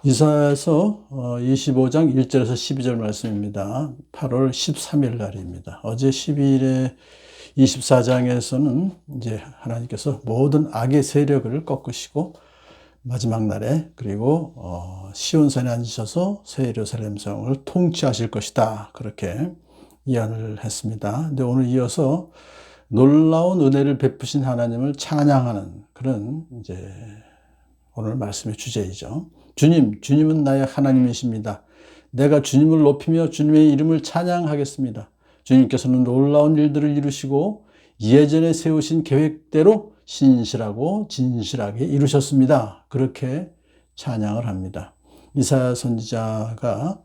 이사야서 25장 1절에서 12절 말씀입니다. 8월 13일 날입니다. 어제 12일에 24장에서는 이제 하나님께서 모든 악의 세력을 꺾으시고 마지막 날에 그리고 시온산에 앉으셔서 새 예루살렘 성을 통치하실 것이다. 그렇게 예언을 했습니다. 근데 오늘 이어서 놀라운 은혜를 베푸신 하나님을 찬양하는 그런 이제 오늘 말씀의 주제이죠. 주님은 나의 하나님이십니다. 내가 주님을 높이며 주님의 이름을 찬양하겠습니다. 주님께서는 놀라운 일들을 이루시고 예전에 세우신 계획대로 신실하고 진실하게 이루셨습니다. 그렇게 찬양을 합니다. 이사야 선지자가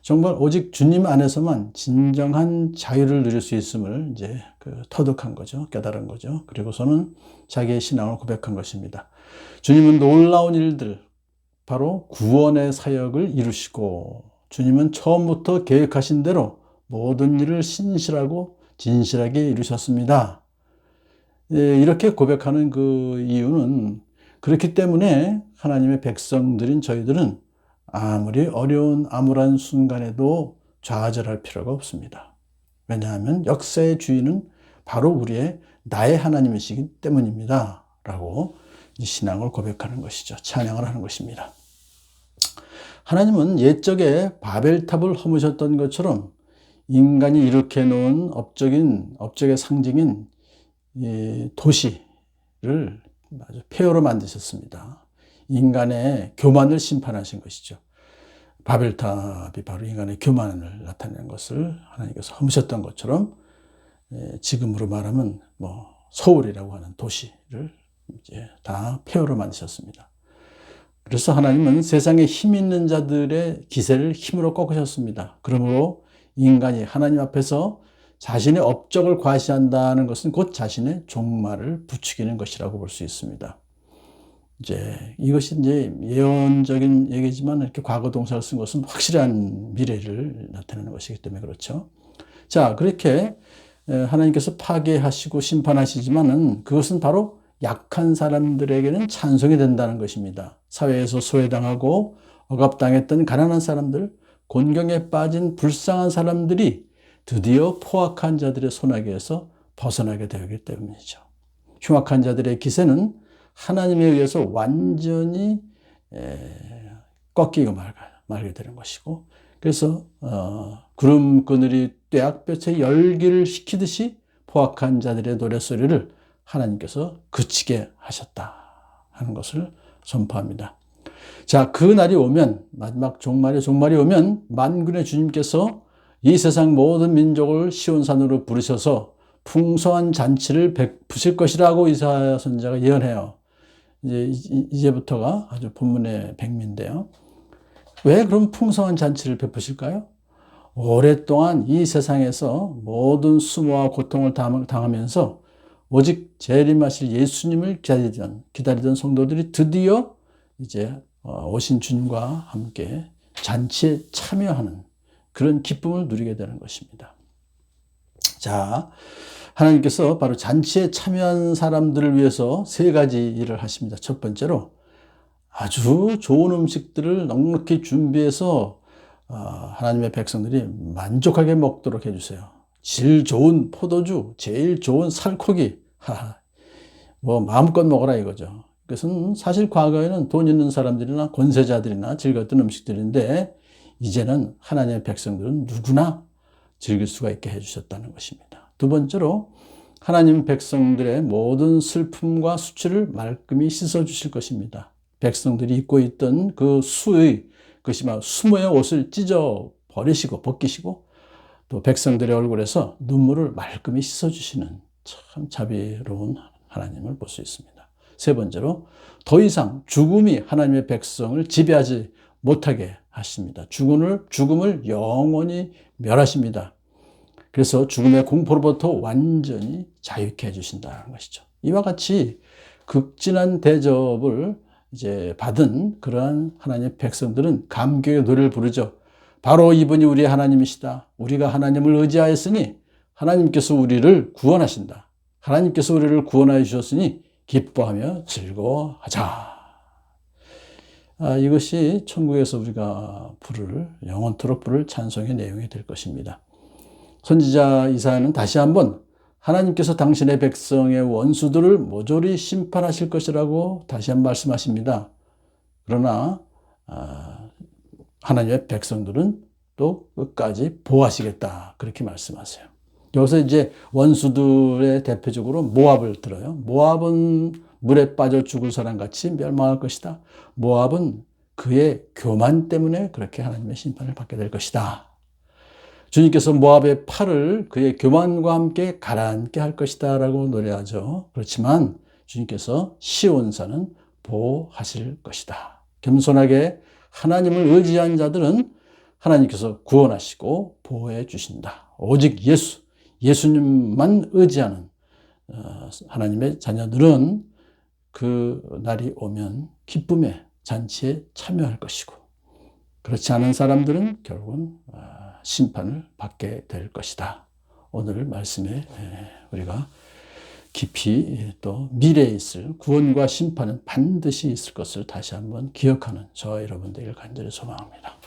정말 오직 주님 안에서만 진정한 자유를 누릴 수 있음을 이제 터득한 거죠. 깨달은 거죠. 그리고서는 자기의 신앙을 고백한 것입니다. 주님은 놀라운 일들, 바로 구원의 사역을 이루시고 주님은 처음부터 계획하신 대로 모든 일을 신실하고 진실하게 이루셨습니다. 이렇게 고백하는 그 이유는 그렇기 때문에 하나님의 백성들인 저희들은 아무리 어려운 암울한 순간에도 좌절할 필요가 없습니다. 왜냐하면 역사의 주인은 바로 나의 하나님이시기 때문입니다. 라고 신앙을 고백하는 것이죠. 찬양을 하는 것입니다. 하나님은 옛적에 바벨탑을 허무셨던 것처럼 인간이 일으켜 놓은 업적의 상징인 이 도시를 아주 폐허로 만드셨습니다. 인간의 교만을 심판하신 것이죠. 바벨탑이 바로 인간의 교만을 나타내는 것을 하나님께서 허무셨던 것처럼 지금으로 말하면 서울이라고 하는 도시를 이제 다 폐허로 만드셨습니다. 그래서 하나님은 세상에 힘 있는 자들의 기세를 힘으로 꺾으셨습니다. 그러므로 인간이 하나님 앞에서 자신의 업적을 과시한다는 것은 곧 자신의 종말을 부추기는 것이라고 볼 수 있습니다. 이것이 예언적인 얘기지만 이렇게 과거 동사를 쓴 것은 확실한 미래를 나타내는 것이기 때문에 그렇죠. 자, 그렇게 하나님께서 파괴하시고 심판하시지만은 그것은 바로 약한 사람들에게는 찬송이 된다는 것입니다. 사회에서 소외당하고 억압당했던 가난한 사람들, 곤경에 빠진 불쌍한 사람들이 드디어 포악한 자들의 소나기에서 벗어나게 되기 때문이죠. 흉악한 자들의 기세는 하나님에 의해서 완전히 꺾이고 말게 되는 것이고, 그래서 구름 그늘이 떼약볕에 열기를 식히듯이 포악한 자들의 노랫소리를 하나님께서 그치게 하셨다 하는 것을 선포합니다. 자, 그 날이 오면, 마지막 종말이 오면 만군의 주님께서 이 세상 모든 민족을 시온산으로 부르셔서 풍성한 잔치를 베푸실 것이라고 이사야 선지자가 예언해요. 이제부터가 아주 본문의 백미인데요. 왜 그럼 풍성한 잔치를 베푸실까요? 오랫동안 이 세상에서 모든 수모와 고통을 당하면서 오직 재림하실 예수님을 기다리던 성도들이 드디어 이제 오신 주님과 함께 잔치에 참여하는 그런 기쁨을 누리게 되는 것입니다. 자, 하나님께서 바로 잔치에 참여한 사람들을 위해서 세 가지 일을 하십니다. 첫 번째로 아주 좋은 음식들을 넉넉히 준비해서 하나님의 백성들이 만족하게 먹도록 해주세요. 질 좋은 포도주, 제일 좋은 살코기, 마음껏 먹어라 이거죠. 그것은 사실 과거에는 돈 있는 사람들이나 권세자들이나 즐겼던 음식들인데 이제는 하나님의 백성들은 누구나 즐길 수가 있게 해주셨다는 것입니다. 두 번째로 하나님 백성들의 모든 슬픔과 수치를 말끔히 씻어주실 것입니다. 백성들이 입고 있던 그 그것이 막 수모의 옷을 찢어 버리시고 벗기시고 또 백성들의 얼굴에서 눈물을 말끔히 씻어주시는 참 자비로운 하나님을 볼 수 있습니다. 세 번째로 더 이상 죽음이 하나님의 백성을 지배하지 못하게 하십니다. 죽음을 영원히 멸하십니다. 그래서 죽음의 공포로부터 완전히 자유케 해주신다는 것이죠. 이와 같이 극진한 대접을 이제 받은 그러한 하나님의 백성들은 감격의 노래를 부르죠. 바로 이분이 우리의 하나님이시다. 우리가 하나님을 의지하였으니 하나님께서 우리를 구원하신다. 하나님께서 우리를 구원하여 주셨으니 기뻐하며 즐거워하자. 이것이 천국에서 우리가 부를 영원토록 부를 찬송의 내용이 될 것입니다. 선지자 이사야는 다시 한번 하나님께서 당신의 백성의 원수들을 모조리 심판하실 것이라고 다시 한번 말씀하십니다. 그러나 하나님의 백성들은 또 끝까지 보호하시겠다 그렇게 말씀하세요. 여기서 이제 원수들의 대표적으로 모압을 들어요. 모압은 물에 빠져 죽을 사람같이 멸망할 것이다. 모압은 그의 교만 때문에 그렇게 하나님의 심판을 받게 될 것이다. 주님께서 모압의 팔을 그의 교만과 함께 가라앉게 할 것이다 라고 노래하죠. 그렇지만 주님께서 시온산은 보호하실 것이다. 겸손하게 하나님을 의지한 자들은 하나님께서 구원하시고 보호해 주신다. 오직 예수님만 의지하는 하나님의 자녀들은 그 날이 오면 기쁨의 잔치에 참여할 것이고, 그렇지 않은 사람들은 결국은 심판을 받게 될 것이다. 오늘 말씀에 우리가 깊이 또 미래에 있을 구원과 심판은 반드시 있을 것을 다시 한번 기억하는 저와 여러분들을 간절히 소망합니다.